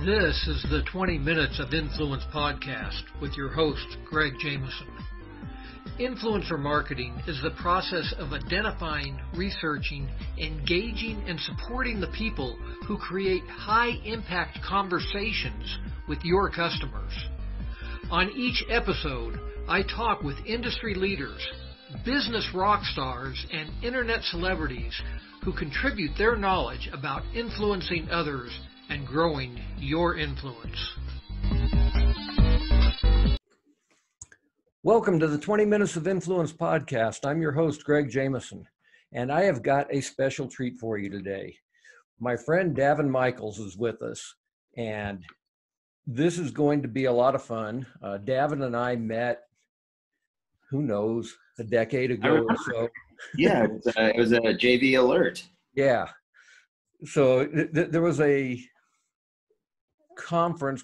This is the 20 Minutes of Influence podcast with your host, Greg Jameson. Influencer marketing is the process of identifying, researching, engaging, and supporting the people who create high-impact conversations with your customers. On each episode, I talk with industry leaders, business rock stars, and internet celebrities who contribute their knowledge about influencing others and growing your influence. Welcome to the 20 Minutes of Influence podcast. I'm your host, Greg Jameson, and I have got a special treat for you today. My friend Daven Michaels is with us, and this is going to be a lot of fun. Daven and I met, who knows, a decade ago or so. Yeah, it was a JV alert. Yeah. So there was a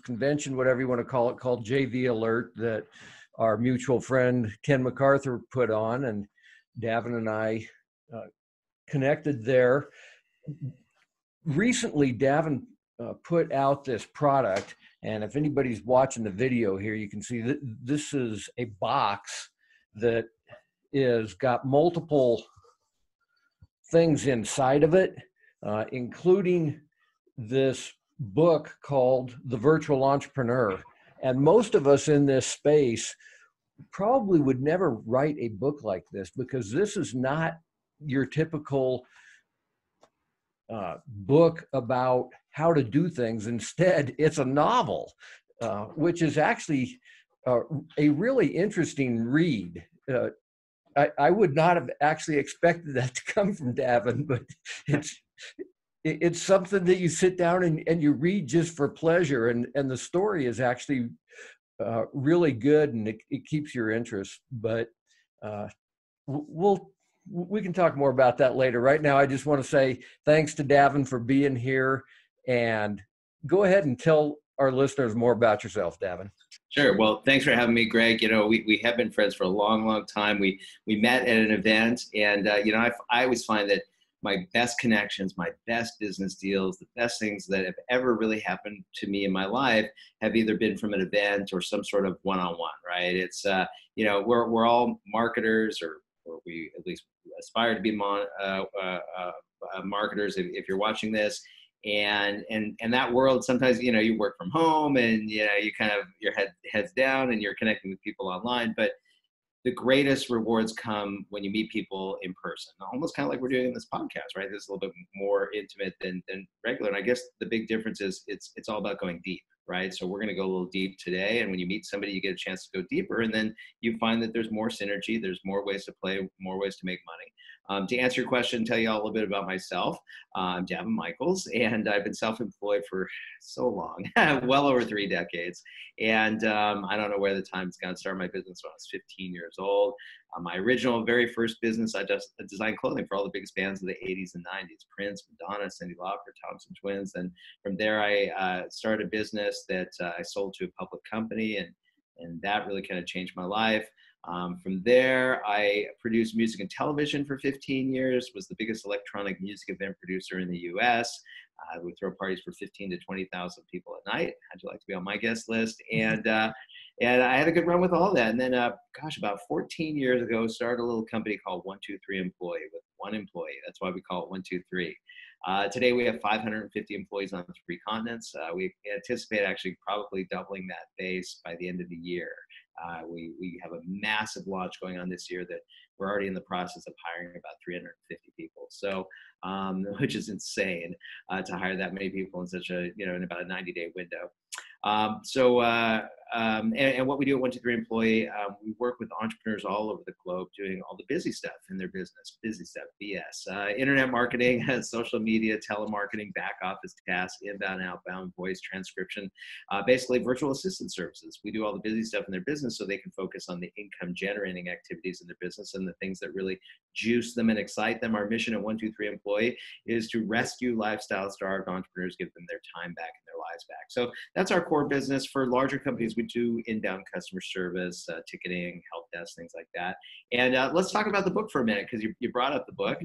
convention, whatever you want to call it, called JV Alert that our mutual friend Ken MacArthur put on, and Daven and I connected there. Recently, Daven put out this product, and if anybody's watching the video here, you can see that this is a box that is got multiple things inside of it, including this book called The Virtual Entrepreneur. And most of us in this space probably would never write a book like this, because this is not your typical book about how to do things. Instead, it's a novel, which is actually a really interesting read. I would not have actually expected that to come from Daven, but it's something that you sit down and you read just for pleasure, and the story is actually really good, and it keeps your interest. But we can talk more about that later. Right now, I just want to say thanks to Daven for being here, and go ahead and tell our listeners more about yourself, Daven. Sure. Well, thanks for having me, Greg. You know, we have been friends for a long, long time. We met at an event, and I always find that my best connections, my best business deals, the best things that have ever really happened to me in my life have either been from an event or some sort of one-on-one, right? It's, we're all marketers, or we at least aspire to be marketers if you're watching this. And that world, sometimes, you work from home and, you kind of, your head's down and you're connecting with people online. But the greatest rewards come when you meet people in person, almost kind of like we're doing in this podcast, right? This is a little bit more intimate than regular. And I guess the big difference is it's all about going deep, right? So we're going to go a little deep today. And when you meet somebody, you get a chance to go deeper. And then you find that there's more synergy, there's more ways to play, more ways to make money. To answer your question, tell you all a little bit about myself. I'm Daven Michaels, and I've been self-employed for so long, well over 3 decades. And I don't know where the time's gone. I started my business when I was 15 years old. My original, very first business, I just designed clothing for all the biggest bands of the 80s and 90s, Prince, Madonna, Cyndi Lauper, Thompson Twins. And from there, I started a business that I sold to a public company, and that really kind of changed my life. From there, I produced music and television for 15 years, was the biggest electronic music event producer in the US. I would throw parties for 15 to 20,000 people at night. How'd you like to be on my guest list? And I had a good run with all that. And then, about 14 years ago, started a little company called 123 Employee with one employee. That's why we call it 123. Today, we have 550 employees on 3 continents. We anticipate actually probably doubling that base by the end of the year. We have a massive launch going on this year that we're already in the process of hiring about 350 people. So, which is insane to hire that many people in such a, in about a 90-day window. And what we do at 123 Employee, we work with entrepreneurs all over the globe doing all the busy stuff in their business, busy stuff, BS, internet marketing, social media, telemarketing, back office tasks, inbound, outbound, voice transcription, basically virtual assistant services. We do all the busy stuff in their business so they can focus on the income generating activities in their business and the things that really juice them and excite them. Our mission at 123 Employee is to rescue lifestyle starved entrepreneurs, give them their time back in their lives back. So that's our core business. For larger companies, we do inbound customer service, ticketing, help desk, things like that. And let's talk about the book for a minute, because you brought up the book.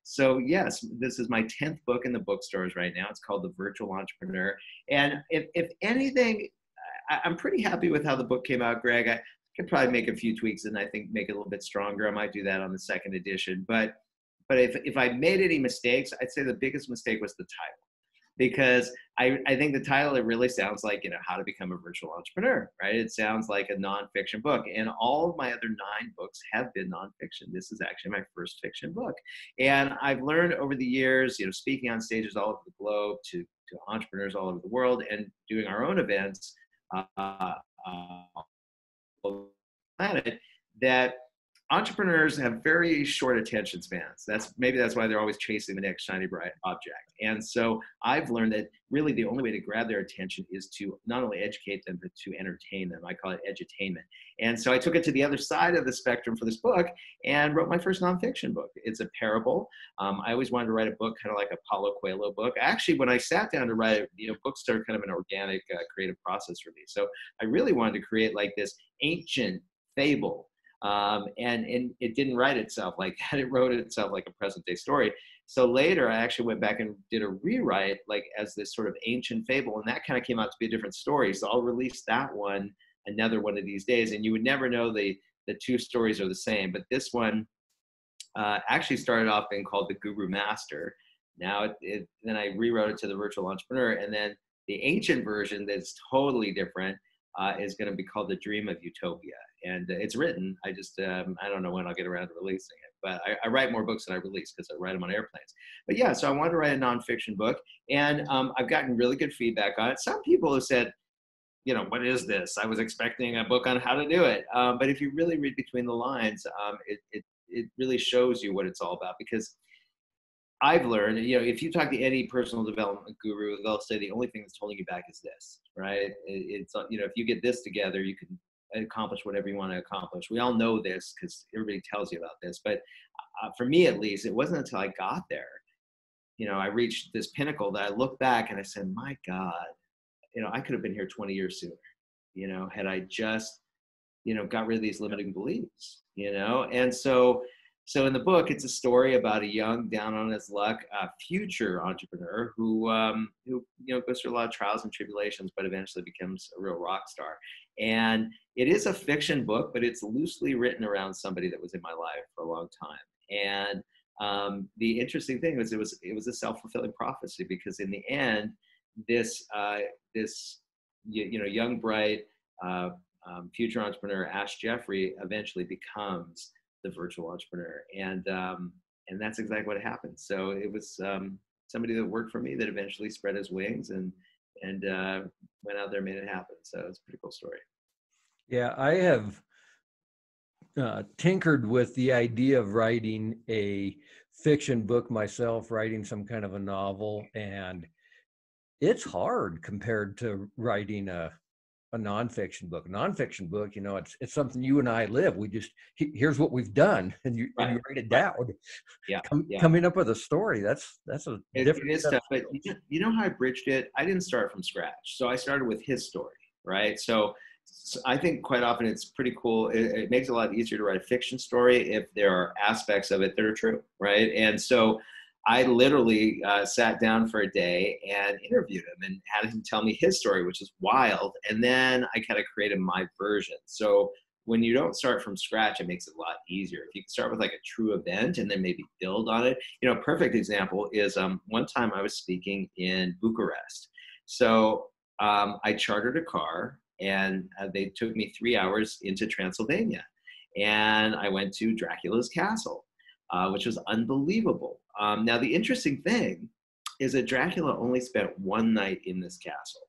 So yes, this is my 10th book in the bookstores right now. It's called The Virtual Entrepreneur. And if anything, I'm pretty happy with how the book came out, Greg. I could probably make a few tweaks and I think make it a little bit stronger. I might do that on the second edition. But if I made any mistakes, I'd say the biggest mistake was the title. Because I think the title, it really sounds like, how to become a virtual entrepreneur, right? It sounds like a nonfiction book. And all of my other 9 books have been nonfiction. This is actually my first fiction book. And I've learned over the years, speaking on stages all over the globe to entrepreneurs all over the world and doing our own events, planet, that entrepreneurs have very short attention spans. That's why they're always chasing the next shiny bright object. And so I've learned that really the only way to grab their attention is to not only educate them, but to entertain them. I call it edutainment. And so I took it to the other side of the spectrum for this book and wrote my first nonfiction book. It's a parable. I always wanted to write a book kind of like a Paulo Coelho book. Actually, when I sat down to write it, books started kind of an organic creative process for me. So I really wanted to create like this ancient fable. And it didn't write itself like that. It wrote itself like a present day story. So later I actually went back and did a rewrite like as this sort of ancient fable. And that kind of came out to be a different story. So I'll release that one, another one of these days. And you would never know the 2 stories are the same. But this one actually started off being called The Guru Master. Now then I rewrote it to The Virtual Entrepreneur. And then the ancient version that's totally different is going to be called The Dream of Utopia. And it's written. I just, I don't know when I'll get around to releasing it. But I write more books than I release because I write them on airplanes. But yeah, so I wanted to write a nonfiction book. And I've gotten really good feedback on it. Some people have said, what is this? I was expecting a book on how to do it. But if you really read between the lines, it really shows you what it's all about. Because I've learned, if you talk to any personal development guru, they'll say the only thing that's holding you back is this, right? It's, if you get this together, you can accomplish whatever you want to accomplish. We all know this because everybody tells you about this. But for me, at least, it wasn't until I got there, I reached this pinnacle that I looked back and I said, my God, I could have been here 20 years sooner, had I just, got rid of these limiting beliefs, and so in the book, it's a story about a young, down on his luck, future entrepreneur who goes through a lot of trials and tribulations, but eventually becomes a real rock star. And it is a fiction book, but it's loosely written around somebody that was in my life for a long time. And the interesting thing was it was a self-fulfilling prophecy, because in the end, this young, bright future entrepreneur, Ash Jeffrey, eventually becomes the virtual entrepreneur. And that's exactly what happened. So it was somebody that worked for me that eventually spread his wings and went out there and made it happen. So it's a pretty cool story. Yeah, I have tinkered with the idea of writing a fiction book myself, writing some kind of a novel, and it's hard compared to writing a nonfiction book. A nonfiction book, it's something you and I live. We just, here's what we've done, and you write it down. Yeah. Coming up with a story, that's a different. It is tough, but you know how I bridged it? I didn't start from scratch. So I started with his story, right? So I think quite often it's pretty cool. It makes it a lot easier to write a fiction story if there are aspects of it that are true, right? And so I literally sat down for a day and interviewed him and had him tell me his story, which is wild. And then I kind of created my version. So when you don't start from scratch, it makes it a lot easier. If you can start with like a true event and then maybe build on it. A perfect example is one time I was speaking in Bucharest. So I chartered a car and they took me 3 hours into Transylvania. And I went to Dracula's castle, which was unbelievable. Now, the interesting thing is that Dracula only spent one night in this castle.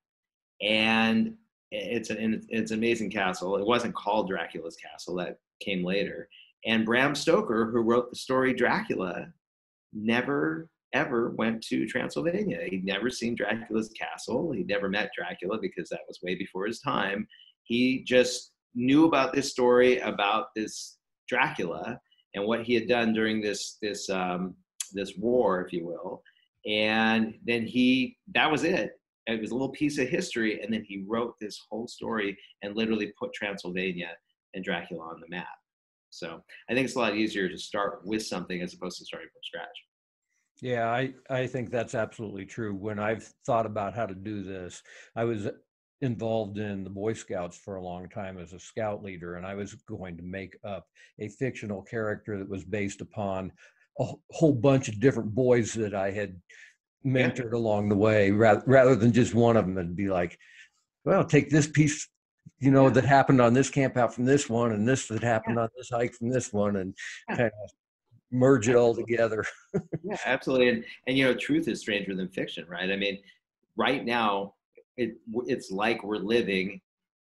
And it's an amazing castle. It wasn't called Dracula's castle. That came later. And Bram Stoker, who wrote the story Dracula, never, ever went to Transylvania. He'd never seen Dracula's castle. He'd never met Dracula because that was way before his time. He just knew about this story about this Dracula and what he had done during this war, if you will. And then that was it. it was a little piece of history, and then he wrote this whole story and literally put Transylvania and Dracula on the map. So I think it's a lot easier to start with something as opposed to starting from scratch. Yeah, I think that's absolutely true. When I've thought about how to do this, I was involved in the Boy Scouts for a long time as a scout leader, and I was going to make up a fictional character that was based upon a whole bunch of different boys that I had mentored along the way, rather than just one of them. It'd be like, well, take this piece, that happened on this camp out from this one, and this that happened on this hike from this one, and kind of merge it all together. Yeah, absolutely. And truth is stranger than fiction, right? I mean, right now it's like we're living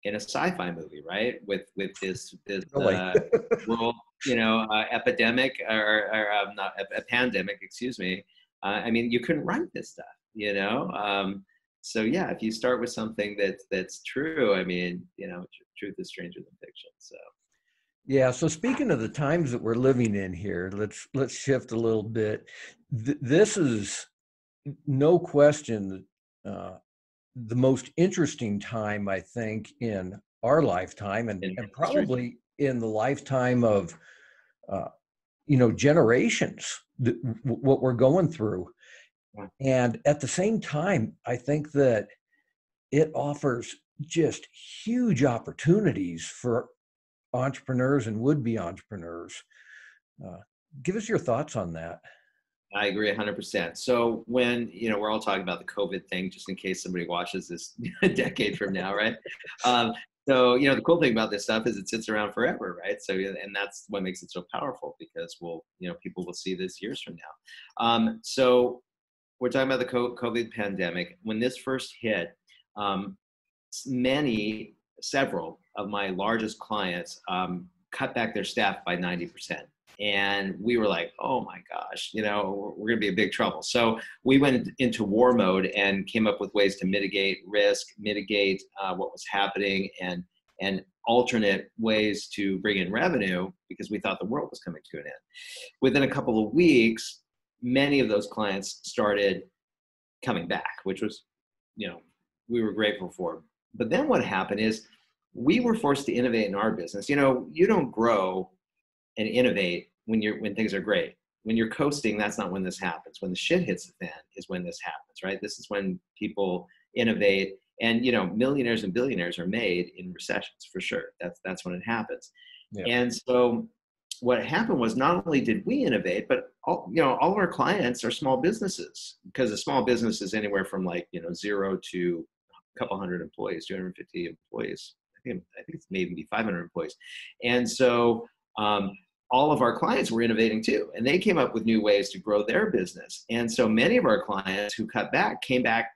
in a sci-fi movie, right? With this world, epidemic or not a pandemic, excuse me. I mean, you couldn't write this stuff. So yeah, if you start with something that's true, I mean, truth is stranger than fiction. So. Yeah. So speaking of the times that we're living in here, let's shift a little bit. This is no question the most interesting time, I think, in our lifetime, and probably in the lifetime of generations. What we're going through, and at the same time, I think that it offers just huge opportunities for entrepreneurs and would-be entrepreneurs. Give us your thoughts on that. I agree 100%. So when, we're all talking about the COVID thing, just in case somebody watches this a decade from now, right? So, the cool thing about this stuff is it sits around forever, right? So, and that's what makes it so powerful, because people will see this years from now. So we're talking about the COVID pandemic. When this first hit, several of my largest clients cut back their staff by 90%. And we were like, oh my gosh, we're going to be in big trouble. So we went into war mode and came up with ways to mitigate risk, mitigate what was happening, and alternate ways to bring in revenue, because we thought the world was coming to an end. Within a couple of weeks, many of those clients started coming back, which was, we were grateful for. But then what happened is we were forced to innovate in our business. You don't grow and innovate when things are great. When you're coasting, that's not when this happens. When the shit hits the fan is when this happens, right? This is when people innovate, and millionaires and billionaires are made in recessions, for sure. That's when it happens. Yeah. And so what happened was, not only did we innovate, but all of our clients are small businesses, because a small business is anywhere from 0 to a couple hundred employees, 250 employees. I think it's maybe 500 employees. And so all of our clients were innovating too, and they came up with new ways to grow their business. And so many of our clients who cut back came back,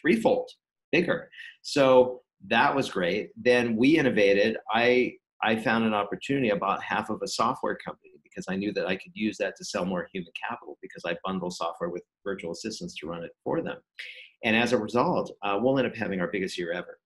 threefold bigger. So that was great. Then we innovated. I found an opportunity. I bought half of a software company because I knew that I could use that to sell more human capital, because I bundle software with virtual assistants to run it for them. And as a result, we'll end up having our biggest year ever.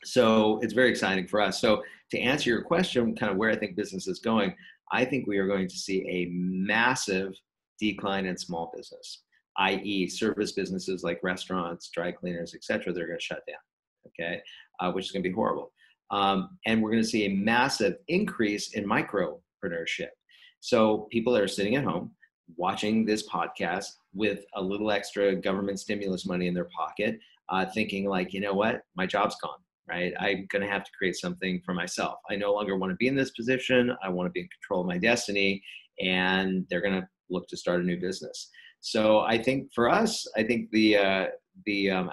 So it's very exciting for us. So to answer your question, kind of where I think business is going, I think we are going to see a massive decline in small business, i.e. service businesses like restaurants, dry cleaners, et cetera. They're going to shut down, okay, which is going to be horrible. And we're going to see a massive increase in micropreneurship. So people that are sitting at home watching this podcast with a little extra government stimulus money in their pocket, thinking like, you know what, my job's gone, right? I'm going to have to create something for myself. I no longer want to be in this position. I want to be in control of my destiny. And they're going to look to start a new business. So I think for us, I think the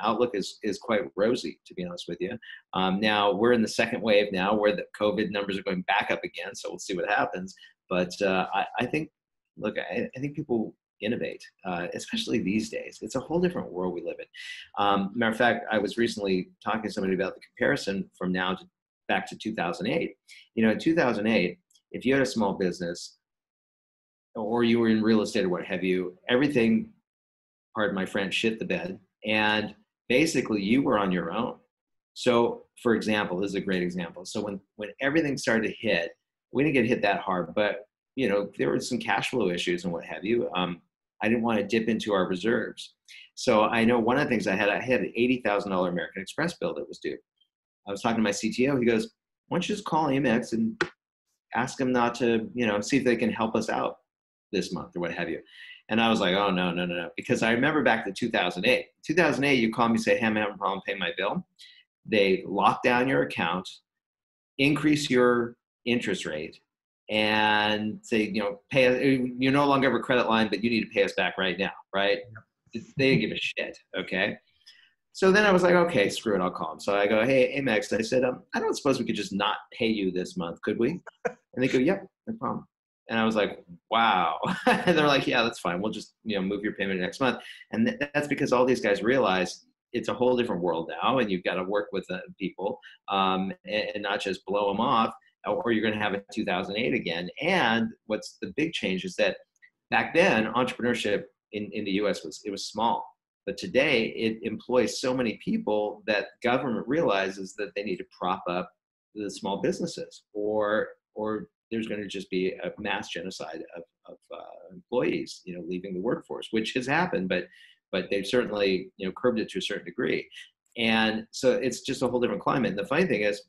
outlook is quite rosy, to be honest with you. Now we're in the second wave now, where the COVID numbers are going back up again. So we'll see what happens. But I think, look, I think people innovate, especially these days. It's a whole different world we live in. Matter of fact, I was recently talking to somebody about the comparison from now to back to 2008. In 2008, if you had a small business, or you were in real estate or what have you, everything, pardon my French, shit the bed. And basically you were on your own. So for example, this is a great example. So when everything started to hit, we didn't get hit that hard, but there were some cash flow issues and what have you. I didn't want to dip into our reserves. So I know one of the things I had an $80,000 American Express bill that was due. I was talking to my CTO. He goes, why don't you just call Amex and ask them not to, see if they can help us out this month or what have you. And I was like, oh, no. Because I remember back to 2008. 2008, you call me and say, hey, I'm having a problem paying my bill. They lock down your account, increase your interest rate, and say, you no longer have a credit line, but you need to pay us back right now, right? They didn't give a shit, okay? So then I was like, okay, screw it, I'll call them. So I go, hey, Amex, I said, I don't suppose we could just not pay you this month, could we? And they go, yep, no problem. And I was like, wow. And they're like, yeah, that's fine. We'll just, move your payment next month. And that's because all these guys realize it's a whole different world now, and you've got to work with people and not just blow them off, or you're going to have a 2008 again. And what's the big change is that back then, entrepreneurship in the U.S. was small. But today, it employs so many people that government realizes that they need to prop up the small businesses, or there's going to just be a mass genocide of employees, leaving the workforce, which has happened, but they've certainly, curbed it to a certain degree. And so it's just a whole different climate. And the funny thing is,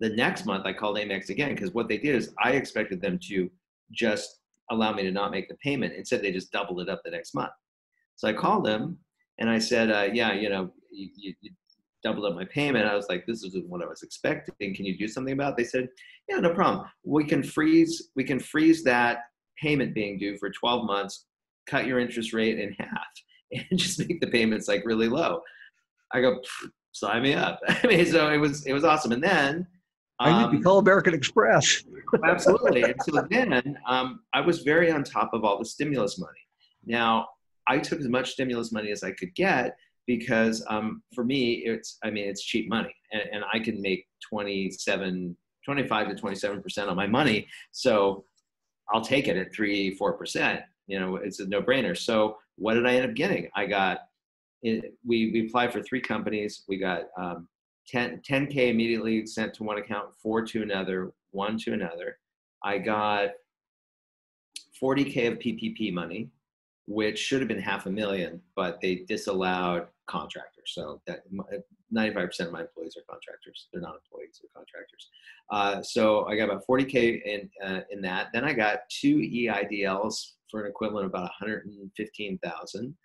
the next month I called Amex again, because what they did is I expected them to just allow me to not make the payment. Instead, they just doubled it up the next month. So I called them and I said, yeah, you doubled up my payment. I was like, this isn't what I was expecting. Can you do something about it? They said, yeah, no problem. We can freeze that payment being due for 12 months, cut your interest rate in half, and just make the payments like really low. I go, sign me up. I mean, so it was awesome. And then I need to call American Express. Absolutely. And so then I was very on top of all the stimulus money. Now, I took as much stimulus money as I could get because for me, it's cheap money, and I can make 25 to 27% on my money. So I'll take it at 3-4%. It's a no-brainer. So what did I end up getting? We applied for 3 companies. We got 10K immediately sent to one account, 4 to another, 1 to another. I got 40K of PPP money, which should have been $500,000, but they disallowed contractors. So that 95% of my employees are contractors. They're not employees, they're contractors. So I got about 40K in that. Then I got 2 EIDLs for an equivalent of about 115,000.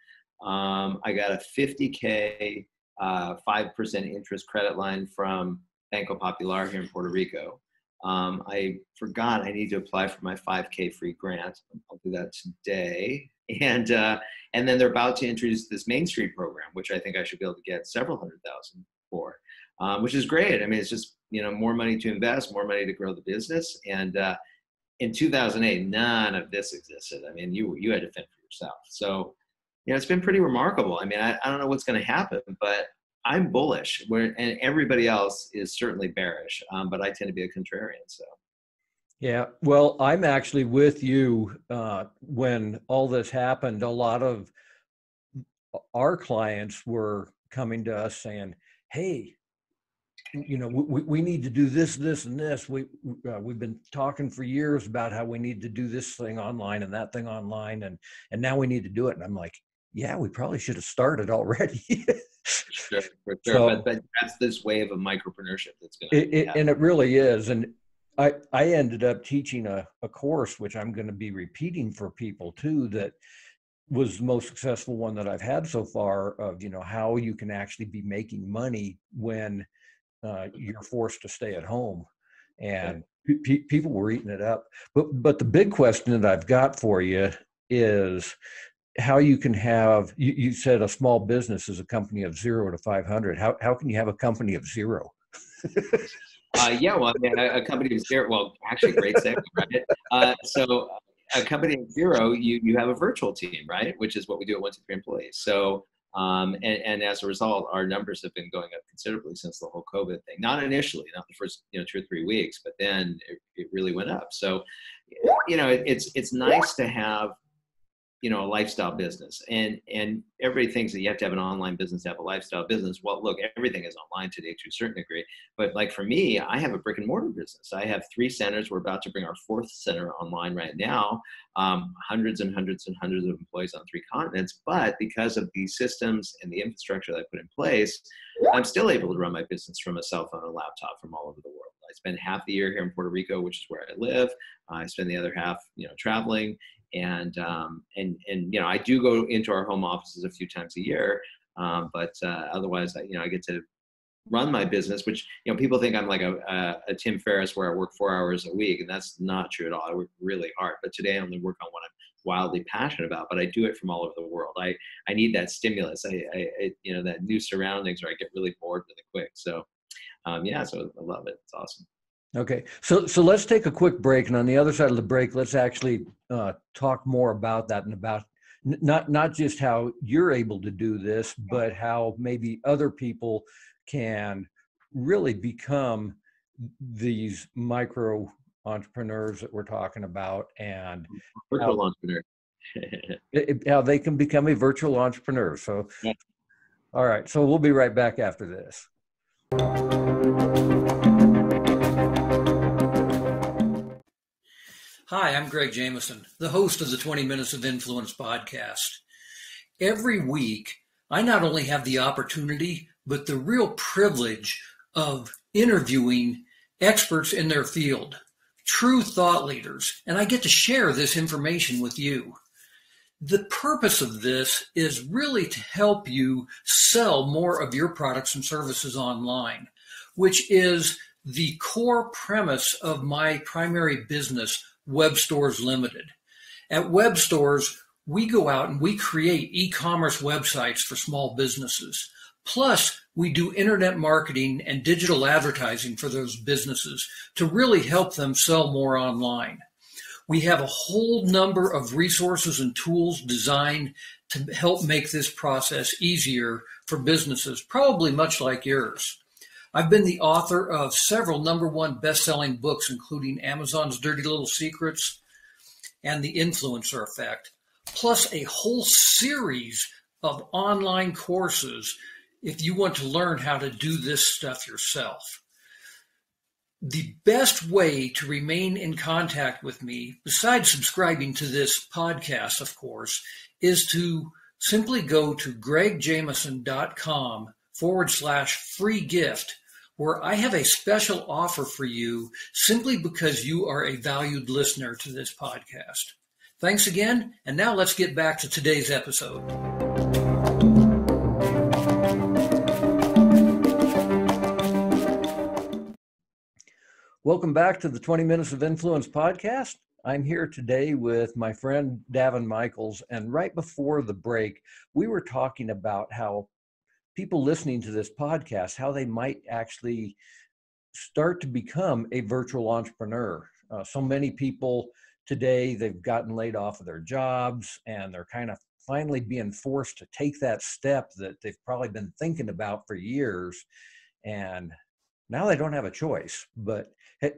I got a 50K 5% interest credit line from Banco Popular here in Puerto Rico. I forgot I need to apply for my 5K free grant. I'll do that today. And then they're about to introduce this Main Street program, which I think I should be able to get several $100,000 for, which is great. I mean, it's just, more money to invest, more money to grow the business. And in 2008, none of this existed. I mean, you had to fend for yourself. So, it's been pretty remarkable. I mean, I don't know what's going to happen, but I'm bullish, and everybody else is certainly bearish, but I tend to be a contrarian. So. Yeah, well, I'm actually with you. When all this happened, a lot of our clients were coming to us saying, hey, we need to do this, and this. We've been talking for years about how we need to do this thing online and that thing online, and now we need to do it. And I'm like, yeah, we probably should have started already. For sure. So, but that's this wave of micropreneurship that's going to happen. And it really is. And I ended up teaching a course, which I'm going to be repeating for people too, that was the most successful one that I've had so far, of, how you can actually be making money when you're forced to stay at home. And people were eating it up. But the big question that I've got for you is how you can have, you said a small business is a company of 0 to 500. How can you have a company of 0? Yeah, well, a company of 0, well, actually, great segue, right? So a company of 0, you have a virtual team, right? Which is what we do at 1 to 3 Employees. So, and as a result, our numbers have been going up considerably since the whole COVID thing. Not initially, not the first 2 or 3 weeks, but then it really went up. So, it's nice to have a lifestyle business, and everybody thinks that you have to have an online business to have a lifestyle business. Well, look, everything is online today to a certain degree, but like for me, I have a brick and mortar business. I have 3 centers. We're about to bring our 4th center online right now. Hundreds and hundreds and hundreds of employees on 3 continents, but because of the systems and the infrastructure that I put in place, I'm still able to run my business from a cell phone and laptop from all over the world. I spend half the year here in Puerto Rico, which is where I live. I spend the other half, traveling. And I do go into our home offices a few times a year, but otherwise, I get to run my business, which, people think I'm like a Tim Ferriss where I work 4 hours a week, and that's not true at all. I work really hard, but today I only work on what I'm wildly passionate about, but I do it from all over the world. I need that stimulus. That new surroundings, or I get really bored really quick. So, so I love it. It's awesome. Okay, so let's take a quick break, and on the other side of the break, let's actually talk more about that, and about not just how you're able to do this, but how maybe other people can really become these micro entrepreneurs that we're talking about, and virtual entrepreneur. How they can become a virtual entrepreneur. So, yeah. All right, so we'll be right back after this. Hi, I'm Greg Jameson, the host of the 20 Minutes of Influence podcast. Every week, I not only have the opportunity, but the real privilege of interviewing experts in their field, true thought leaders, and I get to share this information with you. The purpose of this is really to help you sell more of your products and services online, which is the core premise of my primary business, Web Stores Limited. At Web Stores, we go out and we create e-commerce websites for small businesses. Plus, we do internet marketing and digital advertising for those businesses to really help them sell more online. We have a whole number of resources and tools designed to help make this process easier for businesses, probably much like yours. I've been the author of several #1 best-selling books, including Amazon's Dirty Little Secrets and The Influencer Effect, plus a whole series of online courses if you want to learn how to do this stuff yourself. The best way to remain in contact with me, besides subscribing to this podcast, of course, is to simply go to gregjameson.com/free gift, where I have a special offer for you simply because you are a valued listener to this podcast. Thanks again, and now let's get back to today's episode. Welcome back to the 20 Minutes of Influence podcast. I'm here today with my friend Daven Michaels, and right before the break, we were talking about how people listening to this podcast, how they might actually start to become a virtual entrepreneur. So many people today, they've gotten laid off of their jobs, and they're kind of finally being forced to take that step that they've probably been thinking about for years. And now they don't have a choice. But hey,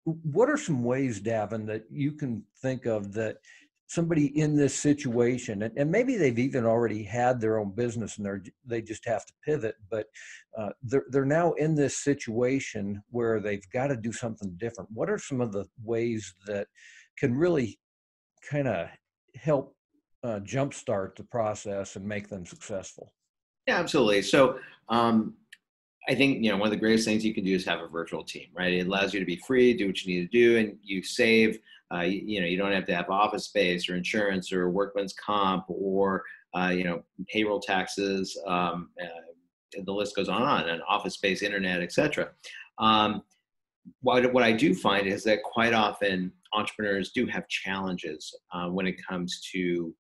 what are some ways, Daven, that you can think of that somebody in this situation, and maybe they've even already had their own business and they just have to pivot, but they're now in this situation where they've got to do something different? What are some of the ways that can really kind of help jumpstart the process and make them successful? Yeah, absolutely. So I think, one of the greatest things you can do is have a virtual team, right? It allows you to be free, do what you need to do, and you save. You don't have to have office space or insurance or workman's comp or payroll taxes. The list goes on, and office space, internet, etc. What I do find is that quite often entrepreneurs do have challenges when it comes to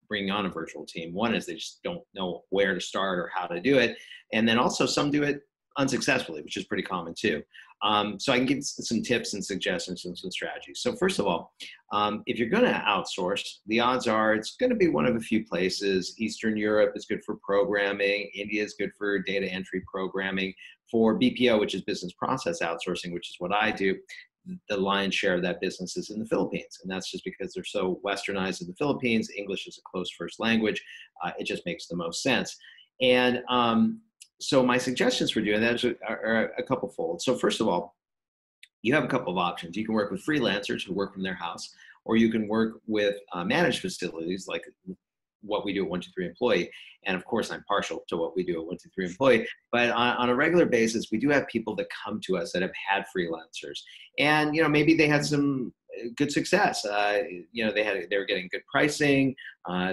bringing on a virtual team. One is they just don't know where to start or how to do it, and then also some do it unsuccessfully, which is pretty common too. So I can give some tips and suggestions and some strategies. So first of all, if you're going to outsource, the odds are it's going to be one of a few places. Eastern Europe is good for programming. India is good for data entry programming. For BPO, which is business process outsourcing, which is what I do, the lion's share of that business is in the Philippines. And that's just because they're so westernized in the Philippines. English is a close first language. It just makes the most sense. And so my suggestions for doing that are a couple fold. So first of all, you have a couple of options. You can work with freelancers who work from their house, or you can work with managed facilities like what we do at 123 Employee. And of course, I'm partial to what we do at 123 Employee. But on a regular basis, we do have people that come to us that have had freelancers. And, maybe they had some good success. They were getting good pricing.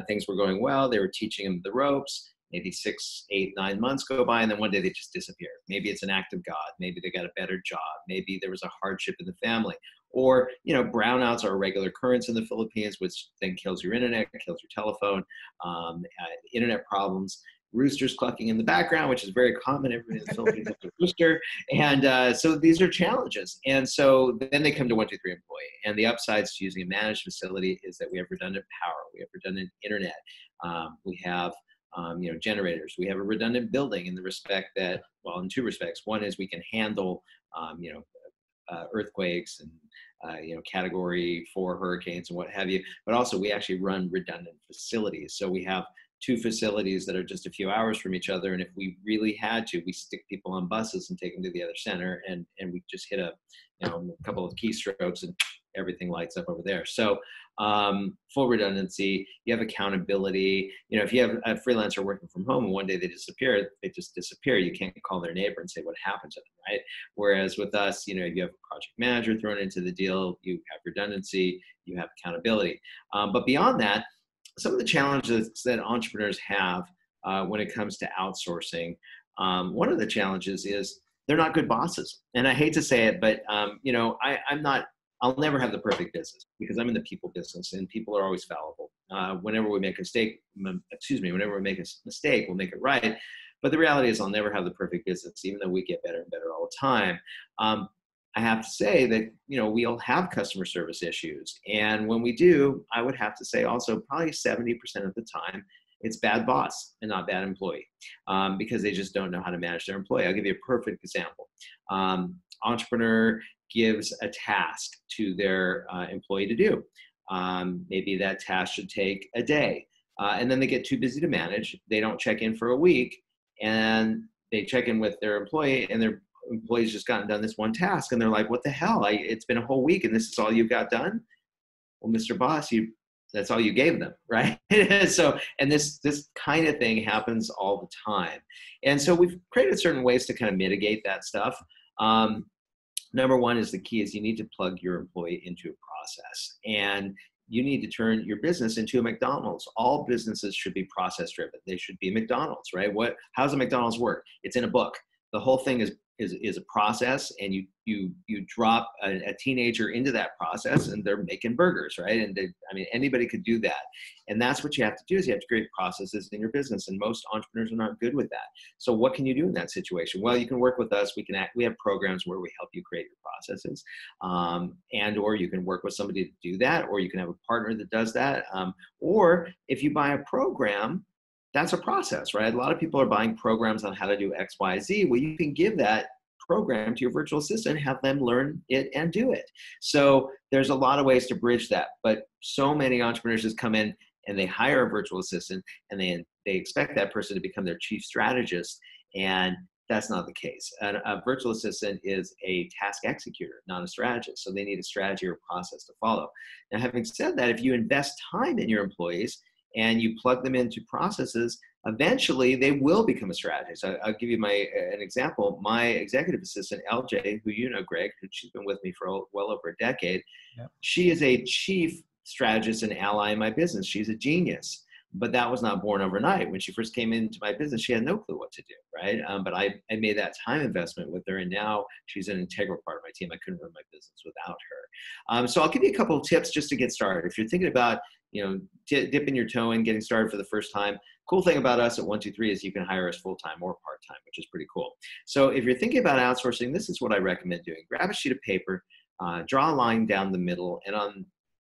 Things were going well. They were teaching them the ropes. Maybe 6, 8, 9 months go by, and then one day they just disappear. Maybe it's an act of God. Maybe they got a better job. Maybe there was a hardship in the family. Or, brownouts are a regular occurrence in the Philippines, which then kills your internet, kills your telephone, internet problems, roosters clucking in the background, which is very common. Everybody in the Philippines has a rooster. And so these are challenges. And so then they come to 123 Employee. And the upsides to using a managed facility is that we have redundant power. We have redundant internet. We have generators. We have a redundant building in the respect that, well, in two respects. One is we can handle, earthquakes and, category 4 hurricanes and what have you, but also we actually run redundant facilities. So we have 2 facilities that are just a few hours from each other. And if we really had to, we stick people on buses and take them to the other center, and we just hit a couple of keystrokes and everything lights up over there. So full redundancy, you have accountability. If you have a freelancer working from home and one day they just disappear. You can't call their neighbor and say what happened to them, right? Whereas with us, you have a project manager thrown into the deal, you have redundancy, you have accountability. But beyond that, some of the challenges that entrepreneurs have when it comes to outsourcing, one of the challenges is they're not good bosses. And I hate to say it, but I'll never have the perfect business because I'm in the people business and people are always fallible. Whenever we make a mistake, we'll make it right. But the reality is I'll never have the perfect business, even though we get better and better all the time. I have to say that, we all have customer service issues. And when we do, I would have to say also probably 70% of the time, it's bad boss and not bad employee, because they just don't know how to manage their employee. I'll give you a perfect example. Entrepreneur gives a task to their employee to do. Maybe that task should take a day. And then they get too busy to manage. They don't check in for a week, and they check in with their employee, and their employee's just gotten done this one task. And they're like, what the hell? It's been a whole week and this is all you got done? Well, Mr. Boss, that's all you gave them, right? So, and this kind of thing happens all the time. And so we've created certain ways to kind of mitigate that stuff. Number one is the key is you need to plug your employee into a process, and you need to turn your business into a McDonald's. All businesses should be process driven. They should be McDonald's, right? How does a McDonald's work? It's in a book. The whole thing is a process, and you drop a teenager into that process and they're making burgers, right? And anybody could do that. And that's what you have to do is you have to create processes in your business. And most entrepreneurs are not good with that. So what can you do in that situation? Well, you can work with us. We have programs where we help you create your processes, or you can work with somebody to do that, or you can have a partner that does that. Or if you buy a program, that's a process, right? A lot of people are buying programs on how to do X, Y, Z. Well, you can give that program to your virtual assistant, have them learn it and do it. So there's a lot of ways to bridge that. But so many entrepreneurs just come in and they hire a virtual assistant and they expect that person to become their chief strategist. And that's not the case. A virtual assistant is a task executor, not a strategist. So they need a strategy or process to follow. Now, having said that, if you invest time in your employees, and you plug them into processes, eventually they will become a strategist. I'll give you an example. My executive assistant, LJ, who you know, Greg, she's been with me for well over a decade. Yep. She is a chief strategist and ally in my business. She's a genius, but that was not born overnight. When she first came into my business, she had no clue what to do, right? But I made that time investment with her, and now she's an integral part of my team. I couldn't run my business without her. So I'll give you a couple of tips just to get started. If you're thinking about dipping your toe in, getting started for the first time. Cool thing about us at 123 is you can hire us full-time or part-time, which is pretty cool. So if you're thinking about outsourcing, this is what I recommend doing. Grab a sheet of paper, draw a line down the middle,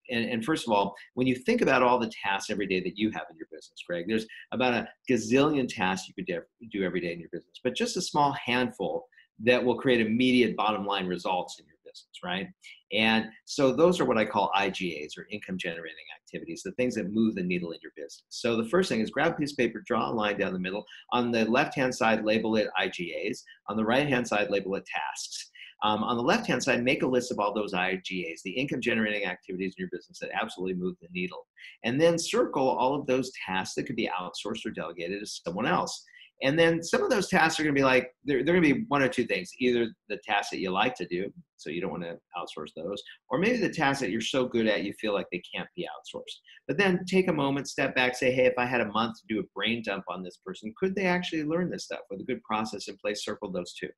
and first of all, when you think about all the tasks every day that you have in your business, Greg, there's about a gazillion tasks you could do every day in your business, but just a small handful that will create immediate bottom line results in your business. business, right? And so those are what I call IGAs, or income generating activities, the things that move the needle in your business. So the first thing is grab a piece of paper, draw a line down the middle. On the left-hand side, label it IGAs. On the right-hand side, label it tasks. On the left-hand side, make a list of all those IGAs, the income generating activities in your business that absolutely move the needle. And then circle all of those tasks that could be outsourced or delegated to someone else. And then some of those tasks are going to be like, they're going to be one or two things, either the tasks that you like to do, so you don't want to outsource those, or maybe the tasks that you're so good at, you feel like they can't be outsourced. But then take a moment, step back, say, hey, if I had a month to do a brain dump on this person, could they actually learn this stuff with a good process in place? Circle those two.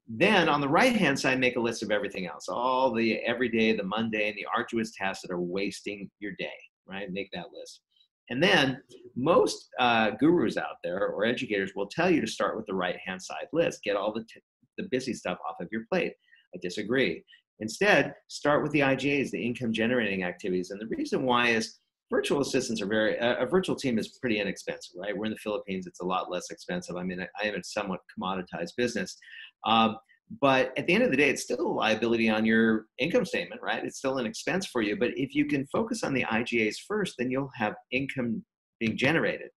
Then on the right-hand side, make a list of everything else, all the everyday, the mundane, the arduous tasks that are wasting your day, right? Make that list. And then most gurus out there or educators will tell you to start with the right-hand side list. Get all the busy stuff off of your plate. I disagree. Instead, start with the IGAs, the income generating activities. And the reason why is virtual assistants are a virtual team is pretty inexpensive, right? We're in the Philippines, it's a lot less expensive. I mean, I am a somewhat commoditized business. But at the end of the day, it's still a liability on your income statement, right? It's still an expense for you. But if you can focus on the IGAs first, then you'll have income being generated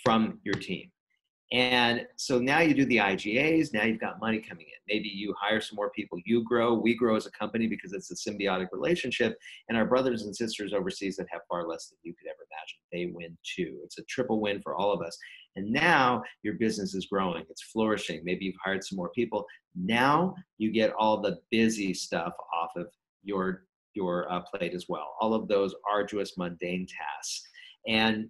from your team. And so now you do the IGAs, now you've got money coming in. Maybe you hire some more people, you grow, we grow as a company because it's a symbiotic relationship. And our brothers and sisters overseas that have far less than you could ever imagine, they win too. It's a triple win for all of us. And now your business is growing, it's flourishing. Maybe you've hired some more people. Now you get all the busy stuff off of your plate as well. All of those arduous, mundane tasks. And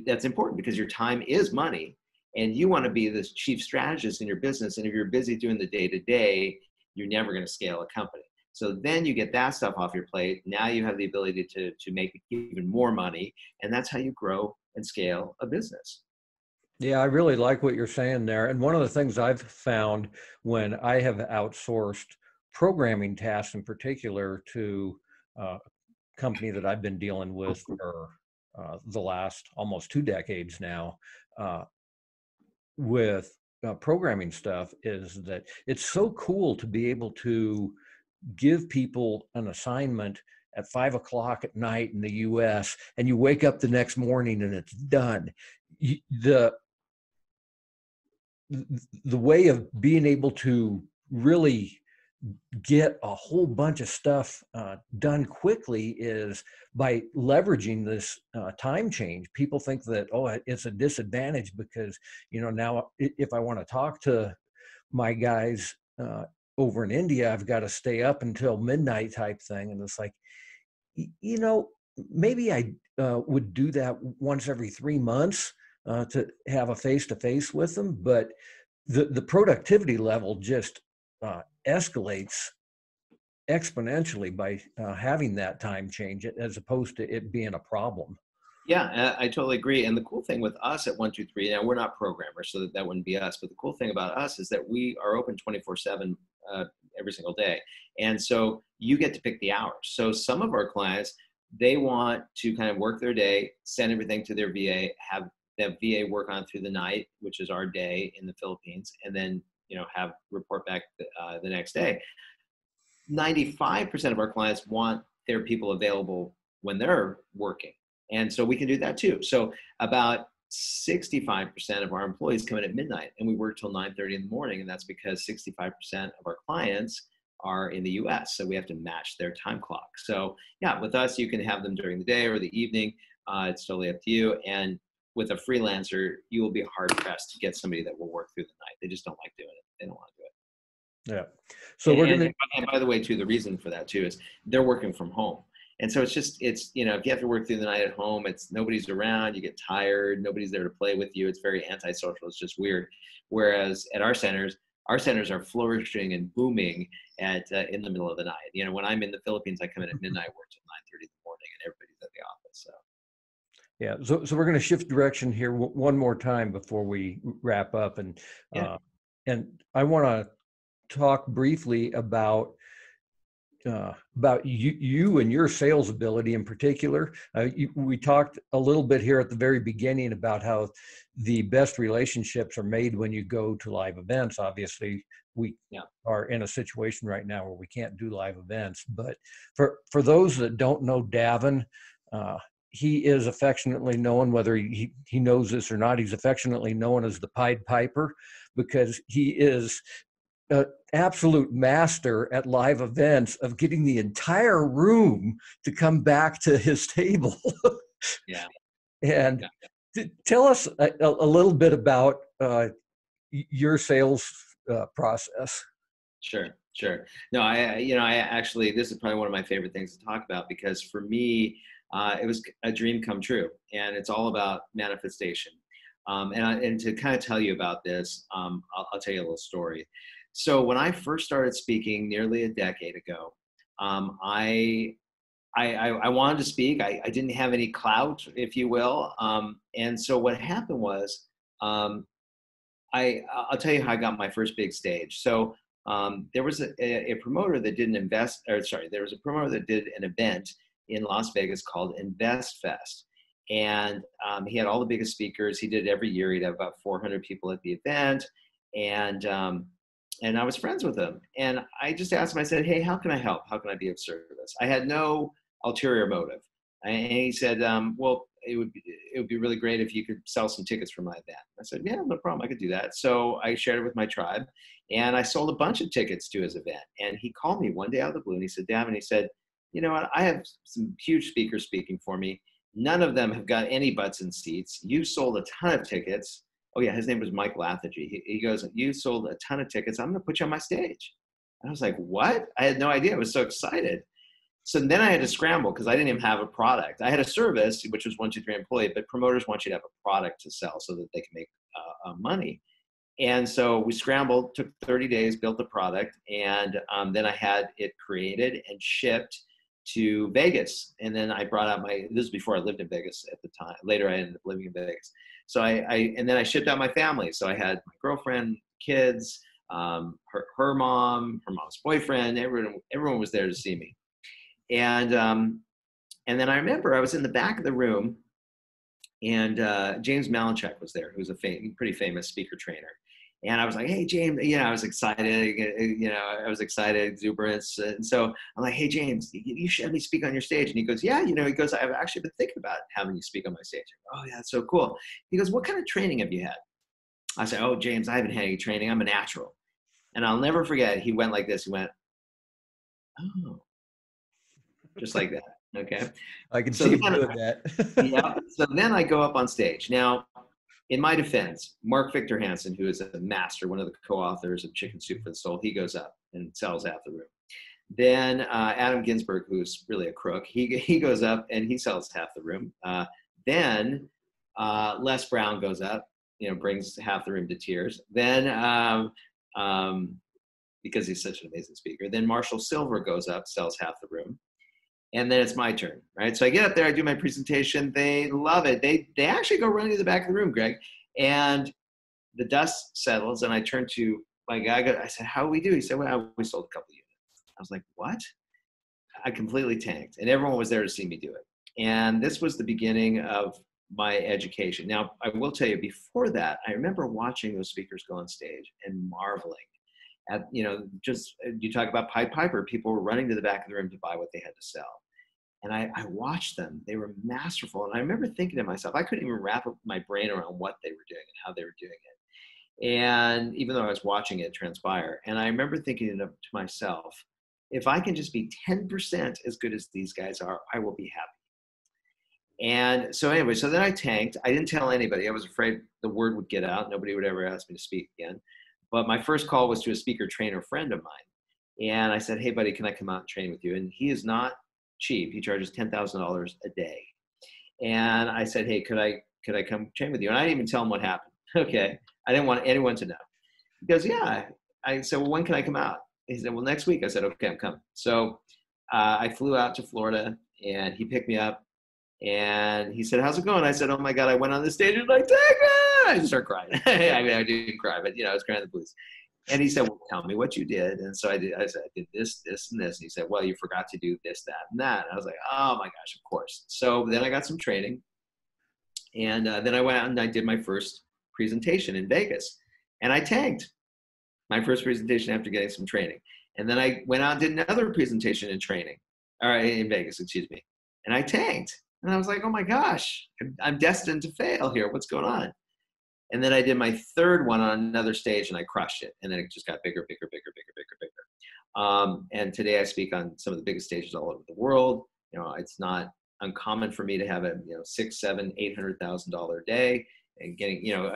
that's important because your time is money. And you want to be the chief strategist in your business. And if you're busy doing the day-to-day, you're never going to scale a company. So then you get that stuff off your plate. Now you have the ability to make even more money. And that's how you grow and scale a business. Yeah, I really like what you're saying there. And one of the things I've found when I have outsourced programming tasks in particular to a company that I've been dealing with for the last almost 2 decades now, with programming stuff, is that it's so cool to be able to give people an assignment at 5 o'clock at night in the US, and you wake up the next morning and it's done. The way of being able to really get a whole bunch of stuff done quickly is by leveraging this time change. People think that, oh, it's a disadvantage because, now if I want to talk to my guys over in India, I've got to stay up until midnight type thing. And it's like, maybe I would do that once every 3 months to have a face-to-face with them. But the productivity level just escalates exponentially by having that time change, as opposed to it being a problem. Yeah, I totally agree. And the cool thing with us at 123, now we're not programmers, so that wouldn't be us. But the cool thing about us is that we are open 24/7 every single day. And so you get to pick the hours. So some of our clients, they want to kind of work their day, send everything to their VA, have the VA work on through the night, which is our day in the Philippines, and then have report back the next day. 95% of our clients want their people available when they're working. And so we can do that too. So about 65% of our employees come in at midnight, and we work till 9:30 in the morning. And that's because 65% of our clients are in the US. So we have to match their time clock. So yeah, with us, you can have them during the day or the evening. It's totally up to you. And with a freelancer, you will be hard pressed to get somebody that will work through the night. They just don't like doing it. They don't want to do it. Yeah. So and by the way, too, the reason for that too is they're working from home. And so it's if you have to work through the night at home, nobody's around, you get tired, nobody's there to play with you. It's very antisocial. It's just weird. Whereas at our centers are flourishing and booming in the middle of the night. When I'm in the Philippines, I come in at midnight, work till 9:30 in the morning, and everybody's at the office. So. Yeah, so we're going to shift direction here one more time before we wrap up, and I want to talk briefly about about you and your sales ability in particular. We talked a little bit here at the very beginning about how the best relationships are made when you go to live events. Obviously, we are in a situation right now where we can't do live events. But for those that don't know Daven, he is affectionately known, whether he knows this or not, he's affectionately known as the Pied Piper, because he is an absolute master at live events of getting the entire room to come back to his table. Yeah. And tell us a little bit about your sales process. Sure. No, I actually, this is probably one of my favorite things to talk about, because for me, it was a dream come true, and it's all about manifestation. And to kind of tell you about this, I'll tell you a little story. So when I first started speaking nearly a decade ago, I wanted to speak. I didn't have any clout, if you will. And so what happened was, I'll tell you how I got my first big stage. So there was a promoter that did there was a promoter that did an event in Las Vegas called Invest Fest. And he had all the biggest speakers. He did it every year. He'd have about 400 people at the event. And I was friends with him. And I just asked him, I said, hey, how can I help? How can I be of service? I had no ulterior motive. And he said, well, it would be really great if you could sell some tickets for my event. I said, yeah, no problem. I could do that. So I shared it with my tribe, and I sold a bunch of tickets to his event. And he called me one day out of the blue, and he said, Daven, he said, you know what? I have some huge speakers speaking for me. None of them have got any butts in seats. You sold a ton of tickets. Oh yeah, his name was Mike Lathagy. He goes, you sold a ton of tickets. I'm going to put you on my stage. And I was like, what? I had no idea. I was so excited. So then I had to scramble, because I didn't even have a product. I had a service, which was 1, 2, 3 employee, but promoters want you to have a product to sell so that they can make money. And so we scrambled, took 30 days, built the product, and then I had it created and shipped to Vegas. And then I brought out this was before I lived in Vegas at the time. Later I ended up living in Vegas. So and then I shipped out my family. So I had my girlfriend, kids, her mom, her mom's boyfriend, everyone was there to see me. And then I remember I was in the back of the room, and James Malinchak was there, who's a pretty famous speaker trainer. And I was like, hey, James, I was excited, exuberance. And so I'm like, hey, James, you should have me speak on your stage. And he goes, yeah, he goes, I've actually been thinking about having you speak on my stage. I go, oh, yeah, that's so cool. He goes, what kind of training have you had? I said, oh, James, I haven't had any training. I'm a natural. And I'll never forget, he went like this. He went, oh, just like that. Okay. I can see him doing that. Yeah. So then I go up on stage. Now, in my defense, Mark Victor Hansen, who is a master, one of the co-authors of Chicken Soup for the Soul, he goes up and sells half the room. Then Adam Ginsberg, who's really a crook, he goes up and he sells half the room. Then Les Brown goes up, brings half the room to tears. Then, because he's such an amazing speaker, then Marshall Silver goes up, sells half the room. And then it's my turn, right? So I get up there, I do my presentation. They love it. They actually go running to the back of the room, Greg. And the dust settles, and I turn to my guy. I said, how do we do? He said, well, we sold a couple of units. I was like, what? I completely tanked. And everyone was there to see me do it. And this was the beginning of my education. Now, I will tell you, before that, I remember watching those speakers go on stage and marveling at, just, you talk about Pied Piper, people were running to the back of the room to buy what they had to sell. And I watched them. They were masterful. And I remember thinking to myself, I couldn't even wrap up my brain around what they were doing and how they were doing it. And even though I was watching it transpire, and I remember thinking to myself, if I can just be 10% as good as these guys are, I will be happy. And so anyway, so then I tanked. I didn't tell anybody. I was afraid the word would get out. Nobody would ever ask me to speak again. But my first call was to a speaker trainer friend of mine. And I said, hey, buddy, can I come out and train with you? And he is not cheap. He charges $10,000 a day. And I said, hey, could I come train with you? And I didn't even tell him what happened. Okay. I didn't want anyone to know. He goes, yeah. I said, well, when can I come out? He said, well, next week. I said, okay, I'm coming. So I flew out to Florida, and he picked me up, and he said, how's it going? I said, oh my God, I went on the stage and like, I just started crying. I mean, I didn't cry, but I was crying the blues. And he said, well, tell me what you did. And so I said, I did this, this, and this. And he said, well, you forgot to do this, that, and that. And I was like, oh my gosh, of course. So then I got some training. And then I went out and I did my first presentation in Vegas. And I tanked my first presentation after getting some training. And then I went out and did another presentation in Vegas, excuse me. And I tanked. And I was like, oh my gosh, I'm destined to fail here. What's going on? And then I did my third one on another stage and I crushed it. And then it just got bigger, bigger, bigger, bigger, bigger, bigger. And today I speak on some of the biggest stages all over the world. You know, it's not uncommon for me to have a, you know, $600,000, $700,000, $800,000 a day, and getting, you know,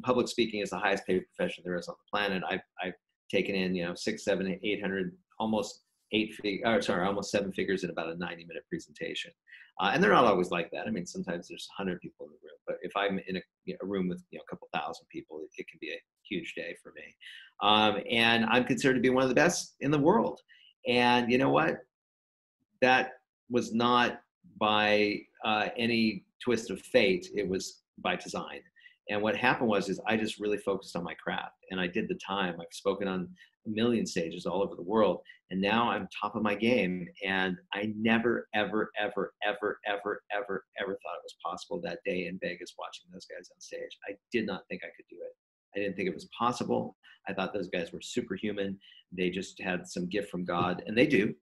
public speaking is the highest paid profession there is on the planet. I've taken in, you know, 6, 7, 800, almost seven figures in about a 90-minute presentation. And they're not always like that. I mean, sometimes there's 100 people in the room, but if I'm in a room with, you know, a couple thousand people, it can be a huge day for me. And I'm considered to be one of the best in the world. And you know what? That was not by any twist of fate. It was by design. And what happened is I just really focused on my craft, and I did the time. I've spoken on a million stages all over the world, and now I'm top of my game. And I never, ever, ever, ever, ever, ever, ever thought it was possible that day in Vegas watching those guys on stage. I did not think I could do it. I didn't think it was possible. I thought those guys were superhuman. They just had some gift from God, and they do.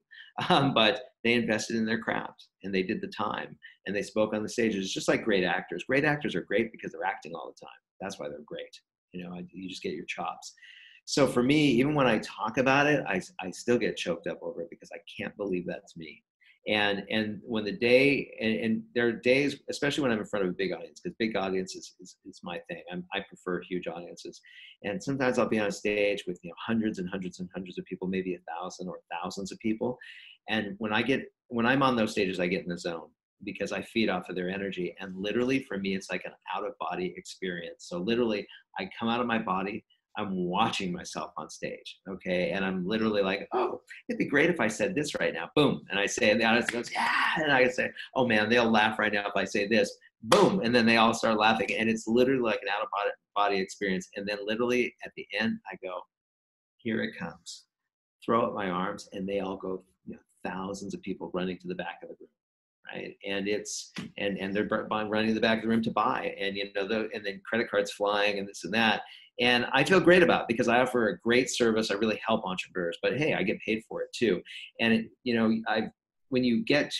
But they invested in their craft, and they did the time, and they spoke on the stages. It's just like great actors. Great actors are great because they're acting all the time. That's why they're great. You know, you just get your chops. So for me, even when I talk about it, I still get choked up over it because I can't believe that's me. And when the day, and there are days, especially when I'm in front of a big audience, because big audience is my thing. I prefer huge audiences. And sometimes I'll be on a stage with, you know, hundreds and hundreds and hundreds of people, maybe 1,000 or thousands of people. And when I'm on those stages, I get in the zone because I feed off of their energy. And literally for me, it's like an out of body experience. So literally I come out of my body, I'm watching myself on stage, okay? And I'm literally like, oh, it'd be great if I said this right now, boom. And I say, and the audience goes, yeah. And I say, oh man, they'll laugh right now if I say this, boom. And then they all start laughing. And it's literally like an out of body experience. And then literally at the end, I go, here it comes. Throw up my arms, and they all go, you know, thousands of people running to the back of the room. Right. And it's, and they're running to the back of the room to buy, and, you know, and then credit cards flying and this and that. And I feel great about it because I offer a great service. I really help entrepreneurs, but hey, I get paid for it too. And you know, when you're good,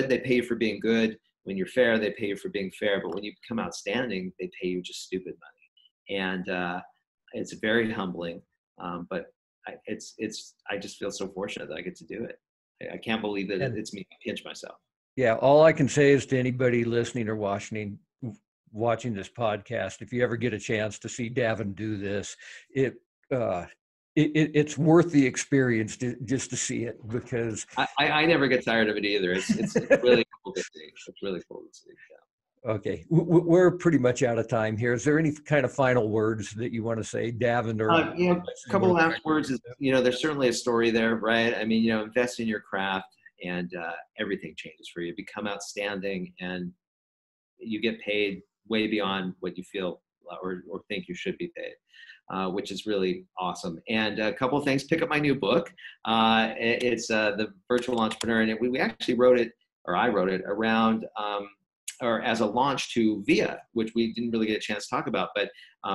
they pay you for being good. When you're fair, they pay you for being fair. But when you become outstanding, they pay you just stupid money. And it's very humbling. But I just feel so fortunate that I get to do it. I can't believe that it's me. I pinch myself. Yeah. All I can say is to anybody listening or watching this podcast, if you ever get a chance to see Daven do this, it's worth the experience just to see it, because I never get tired of it either. It's really cool to see. It's really cool to see. Yeah. Okay, we're pretty much out of time here. Is there any kind of final words that you want to say, Daven? Or a couple of last words is, you know, there's certainly a story there, right? I mean, you know, invest in your craft, and everything changes for you. Become outstanding, and you get paid way beyond what you feel or think you should be paid, which is really awesome. And a couple of things, pick up my new book. It's The Virtual Entrepreneur, and we actually wrote it, or I wrote it around, or as a launch to VIA, which we didn't really get a chance to talk about. But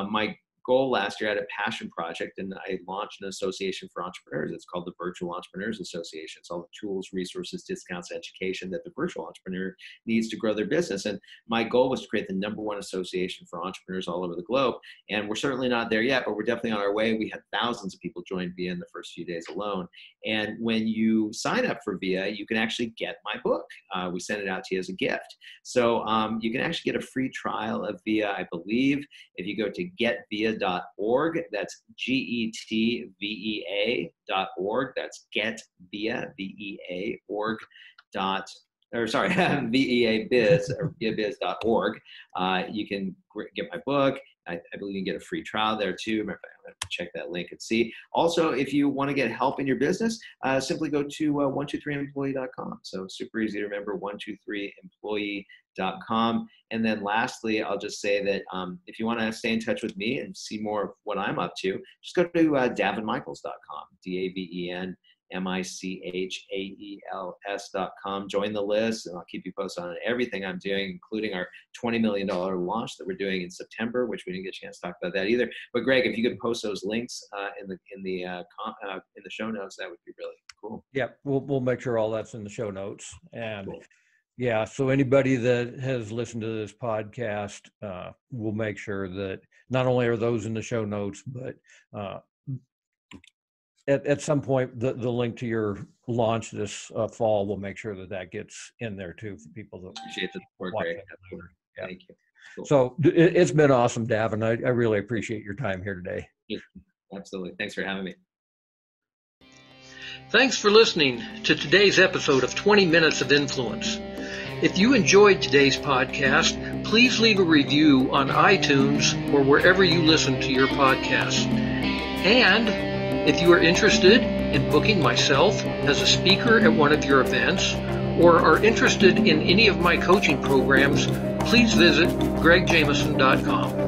my goal last year, I had a passion project, and I launched an association for entrepreneurs. It's called the Virtual Entrepreneurs Association. It's all the tools, resources, discounts, education that the virtual entrepreneur needs to grow their business. And my goal was to create the #1 association for entrepreneurs all over the globe. And we're certainly not there yet, but we're definitely on our way. We had thousands of people join VIA in the first few days alone. And when you sign up for VIA, you can actually get my book. We send it out to you as a gift. So you can actually get a free trial of VIA, I believe, if you go to getvia.org. That's GETVEA.org. That's getvia, VEA, org. VEA biz, or viabiz.org. You can get my book. I believe you can get a free trial there too. I'm going to check that link and see. Also, if you want to get help in your business, simply go to 123employee.com. So super easy to remember, 123employee.com. gregjameson.com. And then lastly, I'll just say that if you want to stay in touch with me and see more of what I'm up to, just go to davenmichaels.com, DAVENMICHAELS.com. Join the list, and I'll keep you posted on everything I'm doing, including our $20 million launch that we're doing in September, which we didn't get a chance to talk about that either. But Greg, if you could post those links in the show notes, that would be really cool. Yeah, we'll make sure all that's in the show notes. And cool. Yeah, so anybody that has listened to this podcast, we'll make sure that not only are those in the show notes, but at some point, the link to your launch this fall, we'll make sure that gets in there too for people that appreciate the support, Greg. Yeah. Thank you. Cool. So it's been awesome, Daven. I really appreciate your time here today. Yeah, absolutely. Thanks for having me. Thanks for listening to today's episode of 20 Minutes of Influence. If you enjoyed today's podcast, please leave a review on iTunes or wherever you listen to your podcasts. And if you are interested in booking myself as a speaker at one of your events or are interested in any of my coaching programs, please visit gregjameson.com.